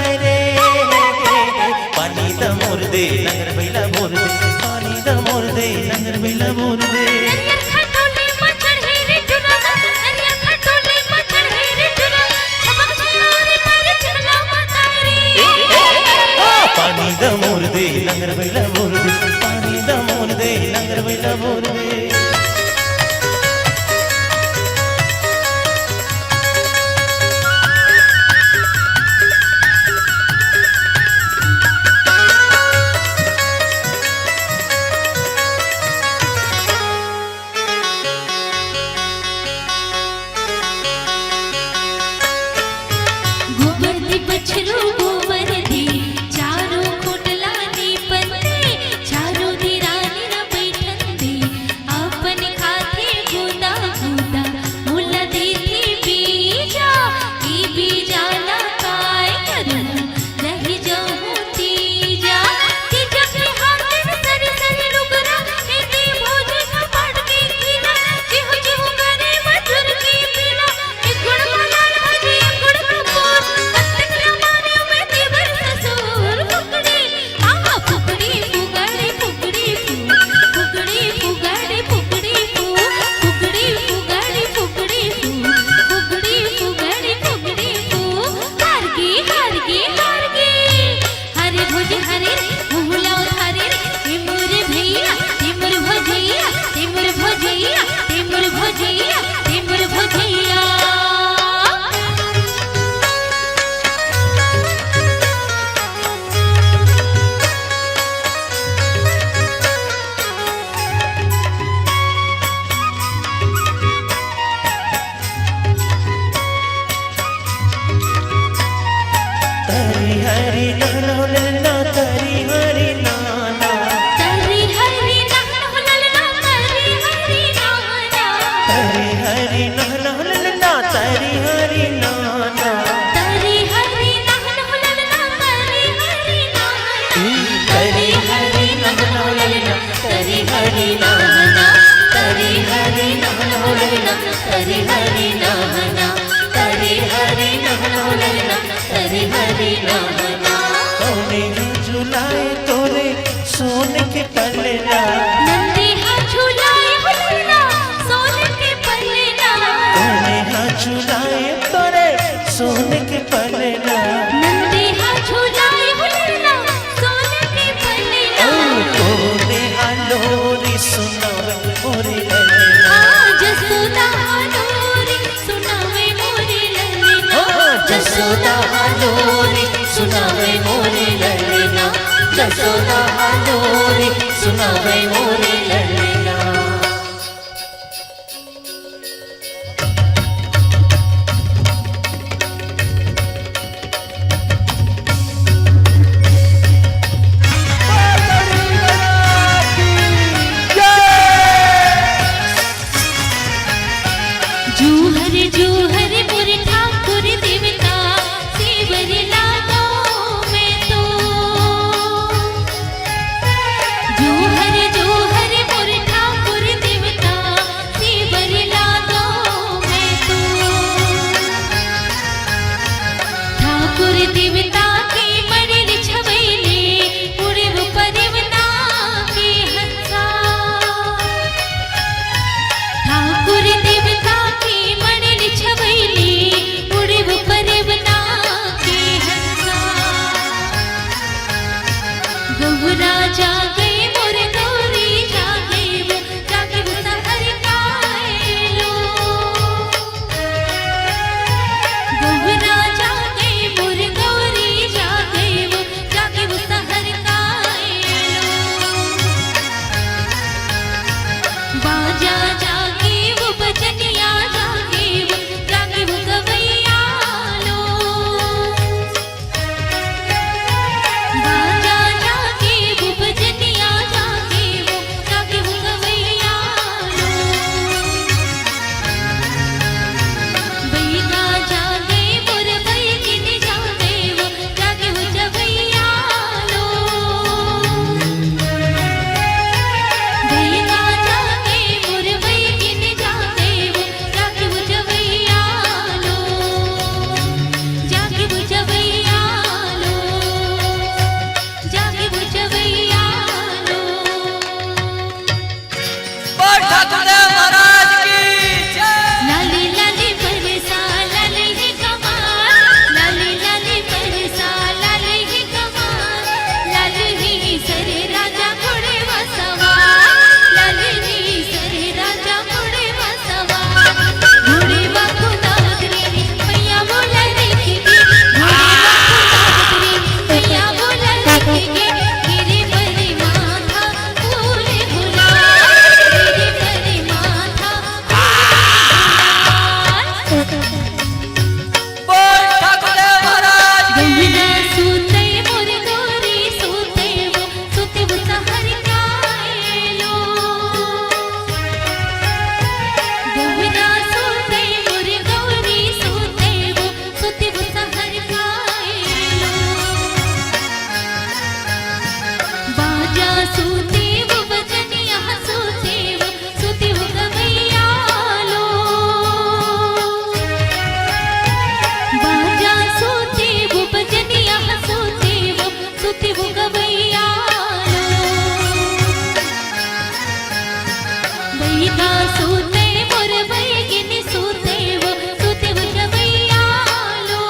आए रे पानी दा मोर दे नगर बेला बोर दे पानी दा मोर दे नगर बेला बोर दे पानी दा मोर दे नगर बेला बोर दे पानी दा मोर दे नगर बेला बोर दे गोबर दी बछरू गोबर दी चारों खोटला दी पन्ने चारों दी रानी न बैठन दी अपन खाते गुदा गुदा मुला दी थी बीजा ई बीजा ना काय करूं रह जाऊं तीजा तीजा के हाथ में सरी सरी रुगरा ए दी भोज न पड़ के कीना जिहु जिहु करे मधुर की पीना ए गुड़ वाला भजी गुड़ कपूर पत्तला मारे में देवर ससुर फुकड़ी आ फुकड़ी फुगड़ी फुकड़ी फुकड़ी फुगड़ी फुकड़ी फुकड़ी फुगड़ी फुकड़ी फुकड़ी फुगड़ी फुकड़ी हार गे हरे भोज हरे भूला हरे रे मोर भैया ते मोर भजैया ते मोर भजैया ते मोर भजैया ते मोर भजैया तरी हरी नाना ललना तरी हरी नाना तरी हरी नहन ललना तरी हरी नाना तरी हरी नाना ललना तरी हरी नाना तरी हरी नहन ललना तरी हरी नाना तरी हरी नाना ललना तरी हरी नाना तरी हरी नहन ललना तरी हरी नाना तरी हरी नहन ललना तरी हरी नाना कौने झुलाए तोरे सोने के पलना नंदी हाथ झुलाए हुलना सोने के पलना कौने झुलाए तोरे सोने के पलना नंदी हाथ झुलाए हुलना सोने के पलना कौने लोरी सुनावे मोरी ललना जसोदा लोरी सुनावे मोरी ललना जसोदा लोरी सुनावे मोरी ललना जसोदा लोरी सुनावे मोरी ललना जूहर जूहर मोरे ठाकुर देवता सेवर लागा मैं तो जूहर जूहर ठाकुरदेव महाराज की जय। लाली लाली बरसा लाली ही कमाल, लाली लाली बरसा लाली ही कमाल, लाली ही सरे राजा घोडे वासवा, लाली ही सरे राजा घोडे वासवा, घोडे वाकू नागरी मैया बोला रे की, घोडे वाकू नागरी मैया बोला रे की, गिरी परी माथा फूले भुला, गिरी परी माथा बोल ठाकुरदेव महाराज की गंगा सूते मोर गौरी सूते वो सहर कायलो, गंगा सूते मोर गौरी सूते वो सहर कायलो, बाजा सूते वो बजनिया सूते वो गवैया लो, बाजा सूते वो बजनिया सूते वो गवैया लो, बैगा सूते मोर बैगिनी सूते वो गवैया लो,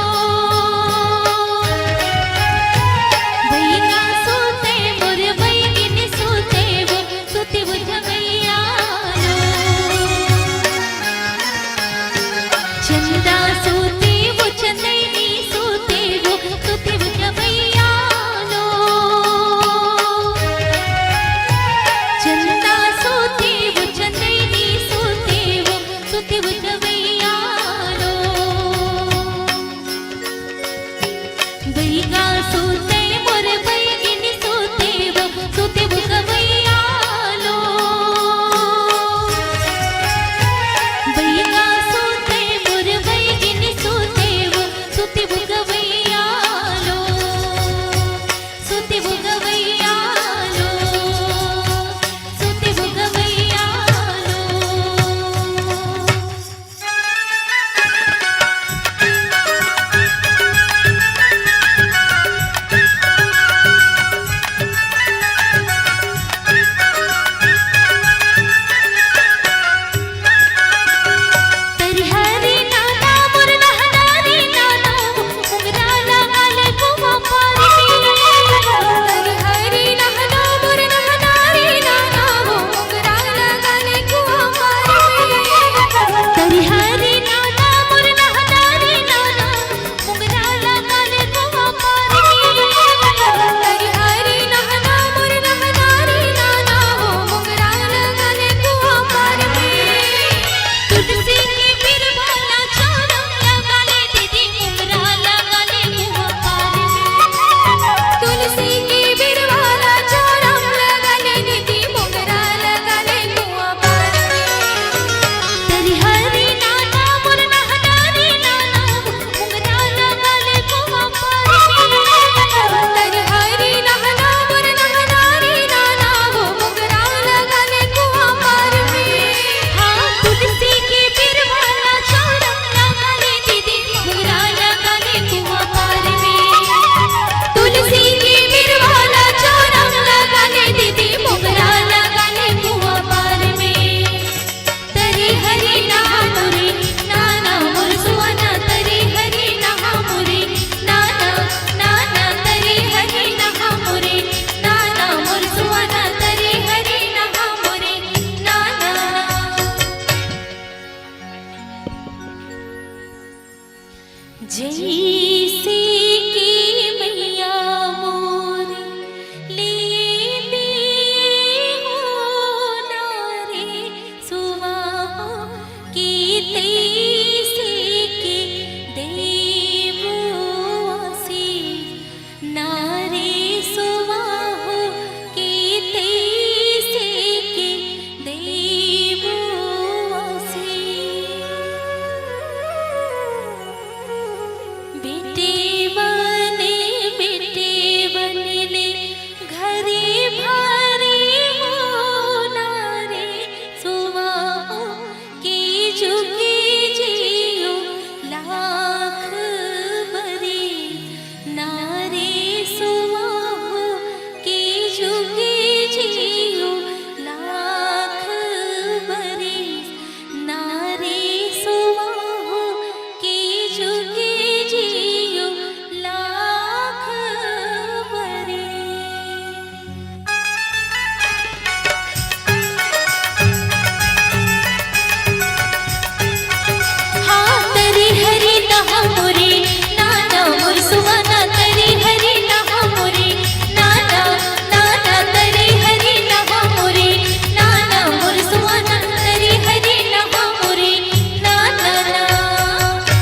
बैगा सूते मोर बैगिनी सूते वो गवैया लो, चंदा सूते वो चंदनी सूते वो गवैया लो, चंदा सूते वो चंदनी सूते वो गवैया लो, बैगा सूते मोर बैगिनी सूते वो गवैया लो, बैगा सूते मोर बैगिनी सूते वो गवैया लो, सूते वो गवैया लो, सूते वो गवैया लो। तरिहरी नाना मोर नहनारी नाना उंगरा लगाले कुवा पारी, तरिहरी नाना मोर नहनारी नाना उंगरा लगाले कुवा पारी, तरिहरी नाना मोर नहनारी नाना उंगरा लगाले कुवा पारी, तरिहरी नाना मोर नहनारी नाना उंगरा लगाले कुवा पारी, तुलसी की बिरबाला चारम लगा ले दीदी उंगरा लगा ले कुआं पार में, तुलसी की बिरबाला चारम लगा ले दीदी उंगरा लगा ले कुआं पार में, तरिहरी नाना मोर नहनारी नाना उंगरा लगा ले कुआं पार में, तरिहरी नाना मोर नहनारी नाना उंगरा लगा ले कुआं पार में, हाँ तुलसी की बिरबाला चारम लगा ले दीदी उंगरा लगा ले कुआं पार में, तुलसी की बिरबाला चारम लगा ले दीदी उंगरा लगा ले कुआं पार में, तरी हरी नहा मुरी नाना मोर सुवना, तरी हरी नहा मुरी नाना नाना, तरी हरी नहा मुरी नाना मोर सुवना, तरी हरी नहा मुरी नाना। जय